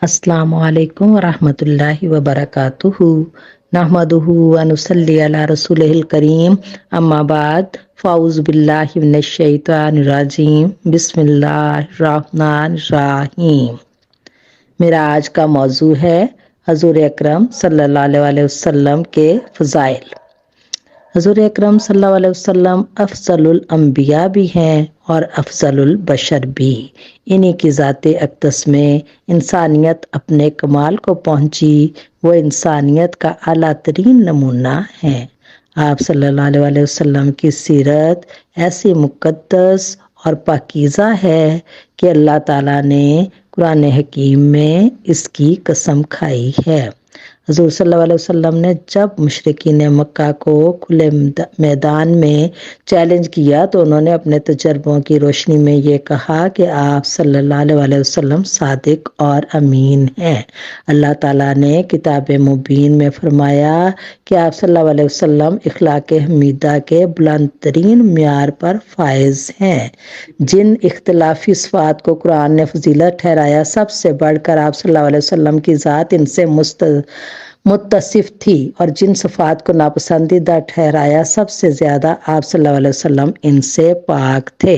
السلام علیکم ورحمۃ اللہ وبرکاتہ نحمدہ ونصلی علی رسولہ الکریم اما بعد فاعوذ باللہ من الشیطان الرجیم بسم اللہ الرحمن الرحیم۔ میرا آج کا موضوع ہے حضور اکرم صلی اللہ علیہ وسلم کے فضائل۔ حضور اکرم صلی اللہ علیہ وسلم افضل الانبیاء بھی ہیں اور افضل البشر بھی۔ انہی کی ذات اقدس میں انسانیت اپنے کمال کو پہنچی، وہ انسانیت کا اعلیٰ ترین نمونہ ہے۔ آپ صلی اللہ علیہ وسلم کی سیرت ایسی مقدس اور پاکیزہ ہے کہ اللہ تعالیٰ نے قرآن حکیم میں اس کی قسم کھائی ہے۔ حضور صلی اللہ علیہ وسلم نے جب مشرکین مکہ کو کھلے میدان میں چیلنج کیا تو انہوں نے اپنے تجربوں کی روشنی میں یہ کہا کہ آپ صلی اللہ علیہ وسلم صادق اور امین ہیں۔ اللہ تعالیٰ نے کتاب مبین میں فرمایا کہ آپ صلی اللہ علیہ وسلم اخلاق حمیدہ کے بلند ترین معیار پر فائز ہیں۔ جن اختلافی صفات کو قرآن نے فضیلت ٹھہرایا، سب سے بڑھ کر آپ صلی اللہ علیہ وسلم کی ذات ان سے متصف تھی، اور جن صفات کو ناپسندیدہ ٹھہرایا، سب سے زیادہ آپ صلی اللہ علیہ وسلم ان سے پاک تھے۔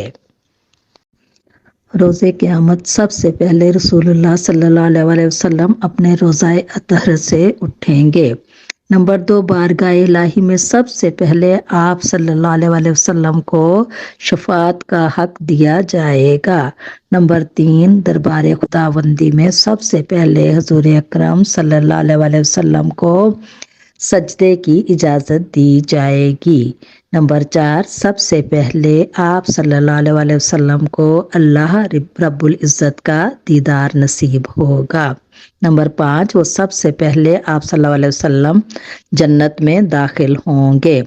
روز قیامت سب سے پہلے رسول اللہ صلی اللہ علیہ وسلم اپنے روضہ اطہر سے اٹھیں گے۔ نمبر 2، بارگاہ الہی میں سب سے پہلے آپ صلی اللہ علیہ وسلم کو شفاعت کا حق دیا جائے گا۔ نمبر 3، دربار خداوندی میں سب سے پہلے حضور اکرم صلی اللہ علیہ وسلم کو سجدے کی اجازت دی جائے گی۔ نمبر 4، سب سے پہلے آپ صلی اللہ علیہ وسلم کو اللہ رب العزت کا دیدار نصیب ہوگا۔ نمبر 5، وہ سب سے پہلے آپ صلی اللہ علیہ وسلم جنت میں داخل ہوں گے۔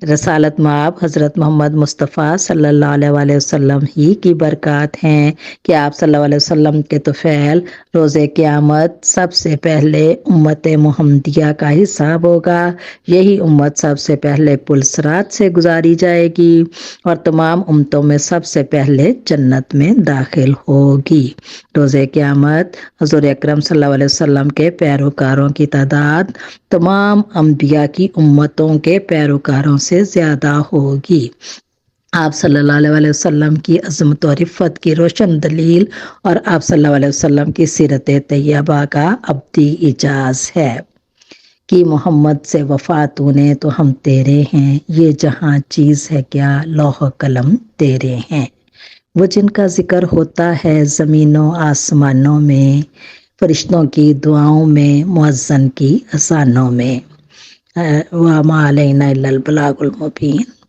رسالت مآب حضرت محمد مصطفیٰ صلی اللہ علیہ وسلم ہی کی برکات ہیں کہ آپ صلی اللہ علیہ وسلم کے طفیل روز قیامت سب سے پہلے امت محمدیہ کا حساب ہوگا۔ یہی امت سب سے پہلے پل صراط سے گزاری جائے گی اور تمام امتوں میں سب سے پہلے جنت میں داخل ہوگی۔ روز قیامت حضور اکرم صلی اللہ علیہ وسلم کے پیروکاروں کی تعداد تمام انبیاء کی امتوں کے پیروکاروں سے زیادہ ہوگی۔ آپ صلی اللہ علیہ وسلم کی عظمت و رفت کی روشن دلیل اور آپ صلی اللہ علیہ وسلم کی سیرت طیبہ کا ابدی اعجاز ہے کہ محمد سے وفا تو نے تو ہم تیرے ہیں، یہ جہاں چیز ہے کیا لوح قلم تیرے ہیں۔ وہ جن کا ذکر ہوتا ہے زمینوں آسمانوں میں، فرشتوں کی دعاؤں میں، مؤذن کی اذانوں میں۔ وَمَا عَلَيْنَا إِلَّا الْبَلَاغُ الْمُبِينُ۔